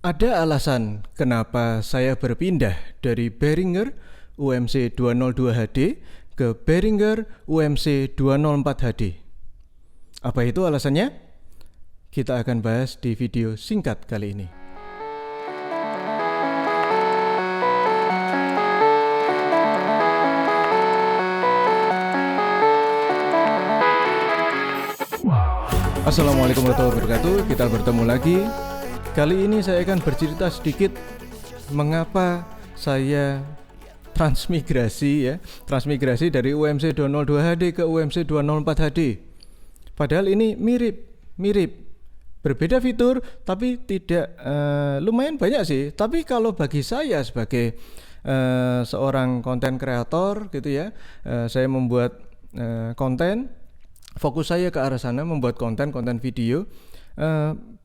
Ada alasan kenapa saya berpindah dari Behringer UMC 202 HD ke Behringer UMC 204 HD. Apa itu alasannya? Kita akan bahas di video singkat kali ini. Assalamualaikum warahmatullahi wabarakatuh. Kita bertemu lagi. Kali ini saya akan bercerita sedikit mengapa saya transmigrasi dari UMC 202 HD ke UMC 204 HD. Padahal ini mirip, berbeda fitur, tapi tidak lumayan banyak sih. Tapi kalau bagi saya sebagai seorang konten kreator gitu ya, saya membuat konten, fokus saya ke arah sana, membuat konten video.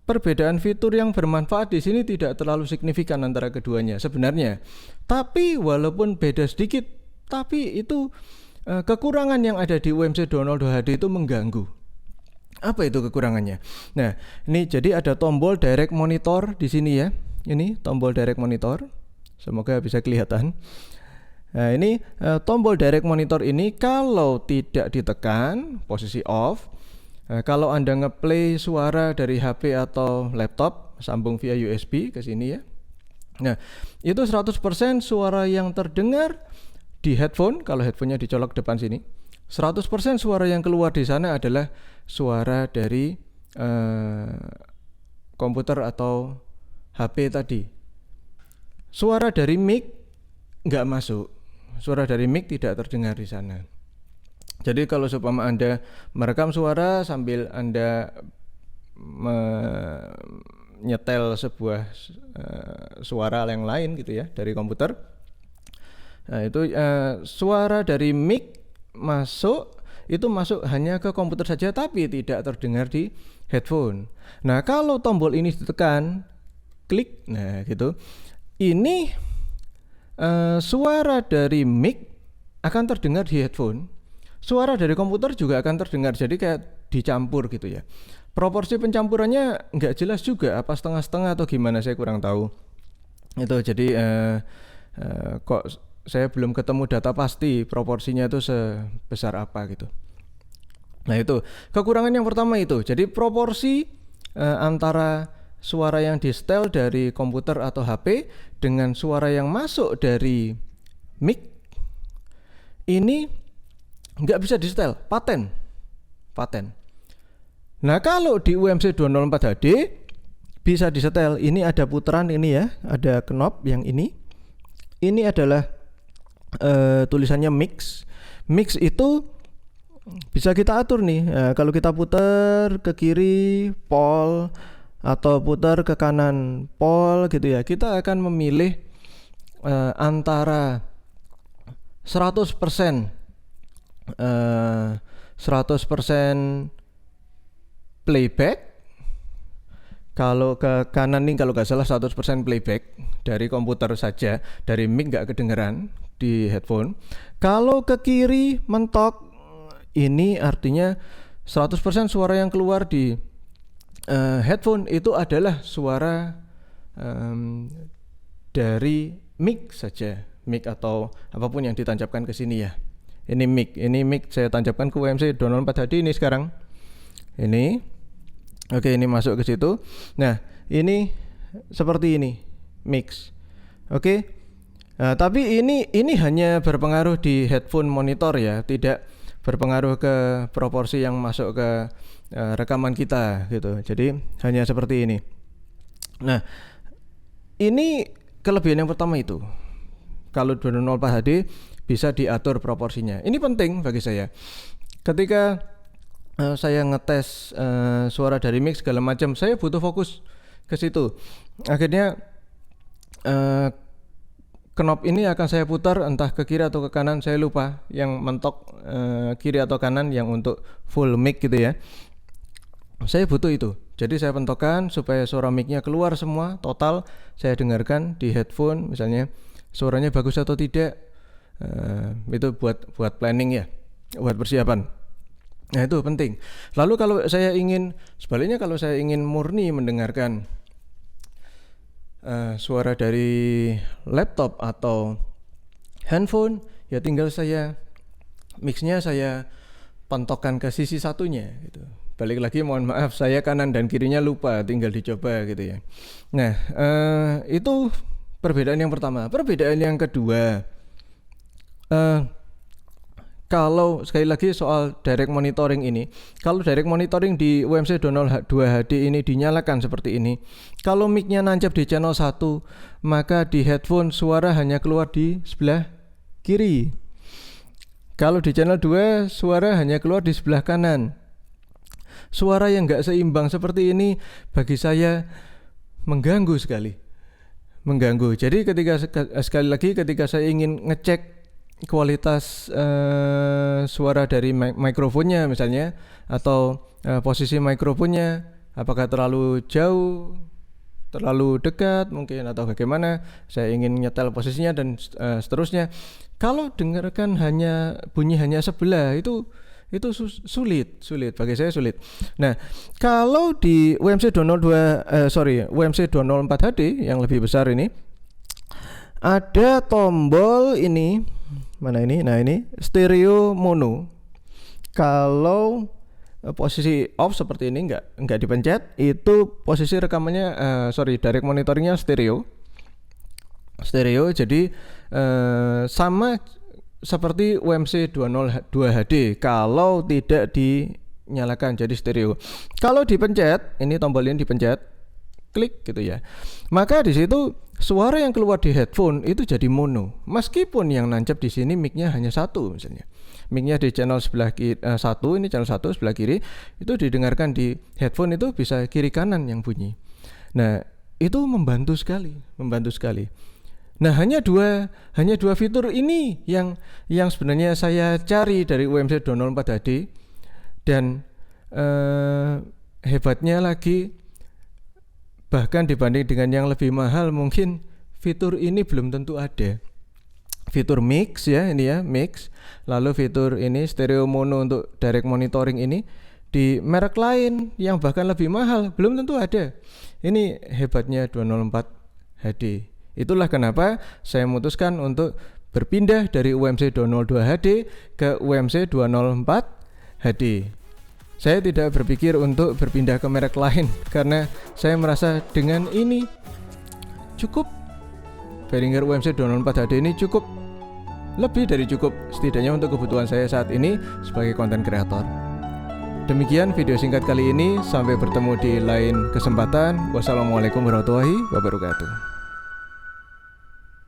Perbedaan fitur yang bermanfaat di sini tidak terlalu signifikan antara keduanya sebenarnya. Tapi walaupun beda sedikit, tapi itu kekurangan yang ada di UMC 202 HD itu mengganggu. Apa itu kekurangannya? Nah, ini jadi ada tombol direct monitor di sini ya. Ini tombol direct monitor. Semoga bisa kelihatan. Nah, ini tombol direct monitor ini kalau tidak ditekan, posisi off. Kalau Anda ngeplay suara dari HP atau laptop, sambung via USB ke sini ya. Nah, itu 100% suara yang terdengar di headphone, kalau headphonenya dicolok depan sini. 100% suara yang keluar di sana adalah suara dari komputer atau HP tadi. Suara dari mic nggak masuk. Suara dari mic tidak terdengar di sana. Jadi kalau seumpama Anda merekam suara sambil Anda menyetel sebuah suara yang lain gitu ya dari komputer, nah itu suara dari mic itu masuk hanya ke komputer saja, tapi tidak terdengar di headphone. Nah kalau tombol ini ditekan, klik, nah gitu, ini suara dari mic akan terdengar di headphone. Suara dari komputer juga akan terdengar, jadi kayak dicampur gitu ya. Proporsi pencampurannya nggak jelas juga, apa setengah-setengah atau gimana, saya kurang tahu. Itu jadi kok saya belum ketemu data pasti proporsinya itu sebesar apa gitu. Nah itu kekurangan yang pertama itu. Jadi proporsi antara suara yang di setel dari komputer atau HP dengan suara yang masuk dari mic ini nggak bisa di-setel, paten. Nah kalau di UMC 204 HD bisa di-setel. Ini ada putaran ini ya, ada knob yang ini. Ini adalah tulisannya mix. Mix itu bisa kita atur nih. Kalau kita putar ke kiri pol atau putar ke kanan pol gitu ya, kita akan memilih antara 100% playback. Kalau ke kanan nih, kalau nggak salah 100% playback dari komputer saja, dari mic nggak kedengeran di headphone. Kalau ke kiri mentok, ini artinya 100% suara yang keluar di headphone itu adalah suara dari mic saja, mic atau apapun yang ditancapkan ke sini ya. Ini mic saya tancapkan ke UMC 204 HD ini sekarang. Ini. Oke, ini masuk ke situ. Nah, ini seperti ini, mix. Oke. Nah, tapi ini hanya berpengaruh di headphone monitor ya, tidak berpengaruh ke proporsi yang masuk ke rekaman kita gitu. Jadi hanya seperti ini. Nah, ini kelebihan yang pertama itu. Kalau 204 HD bisa diatur proporsinya. Ini penting bagi saya. Ketika saya ngetes suara dari mix segala macam, saya butuh fokus ke situ. Akhirnya knob ini akan saya putar entah ke kiri atau ke kanan, saya lupa yang mentok kiri atau kanan yang untuk full mic gitu ya. Saya butuh itu. Jadi saya pentokkan supaya suara mic-nya keluar semua total, saya dengarkan di headphone misalnya suaranya bagus atau tidak. Itu buat planning ya, buat persiapan. Nah itu penting. Lalu kalau saya ingin sebaliknya, kalau saya ingin murni mendengarkan suara dari laptop atau handphone, ya tinggal saya mixnya saya pantokkan ke sisi satunya gitu. Balik lagi, mohon maaf saya kanan dan kirinya lupa, tinggal dicoba gitu ya. Nah, itu perbedaan yang pertama. Perbedaan yang kedua, kalau sekali lagi soal direct monitoring ini, kalau direct monitoring di UMC 202 HD ini dinyalakan seperti ini, kalau mic-nya nancap di channel 1, maka di headphone suara hanya keluar di sebelah kiri. Kalau di channel 2, suara hanya keluar di sebelah kanan. Suara yang gak seimbang seperti ini bagi saya mengganggu sekali. Mengganggu. Jadi sekali lagi ketika saya ingin ngecek kualitas suara dari mikrofonnya misalnya, atau posisi mikrofonnya apakah terlalu jauh, terlalu dekat mungkin, atau bagaimana, saya ingin nyetel posisinya dan seterusnya. Kalau dengarkan bunyi hanya sebelah, itu sulit bagi saya, sulit. Nah, kalau di UMC 204 HD yang lebih besar ini ada tombol ini, mana ini? Nah, ini stereo mono. Kalau posisi off seperti ini enggak dipencet, itu posisi rekamannya direct monitoringnya stereo. Jadi sama seperti UMC 202 HD kalau tidak dinyalakan, jadi stereo. Kalau dipencet, ini tombol ini dipencet, klik gitu ya, maka di situ suara yang keluar di headphone itu jadi mono, meskipun yang nancap di sini mic-nya hanya satu misalnya. Mic-nya di channel sebelah kiri, ini channel 1 sebelah kiri, itu didengarkan di headphone itu bisa kiri kanan yang bunyi. Nah, itu membantu sekali. Nah, hanya dua fitur ini yang sebenarnya saya cari dari UMC 204 HD, dan hebatnya lagi, bahkan dibanding dengan yang lebih mahal mungkin fitur ini belum tentu ada. Fitur mix ya, ini ya, mix. Lalu fitur ini stereo mono untuk direct monitoring ini di merek lain yang bahkan lebih mahal belum tentu ada. Ini hebatnya 204 HD. Itulah kenapa saya memutuskan untuk berpindah dari UMC 202 HD ke UMC 204 HD. Saya tidak berpikir untuk berpindah ke merek lain karena saya merasa dengan ini cukup. Behringer UMC 204 HD ini cukup, lebih dari cukup, setidaknya untuk kebutuhan saya saat ini sebagai konten kreator. Demikian video singkat kali ini, sampai bertemu di lain kesempatan. Wassalamualaikum warahmatullahi wabarakatuh.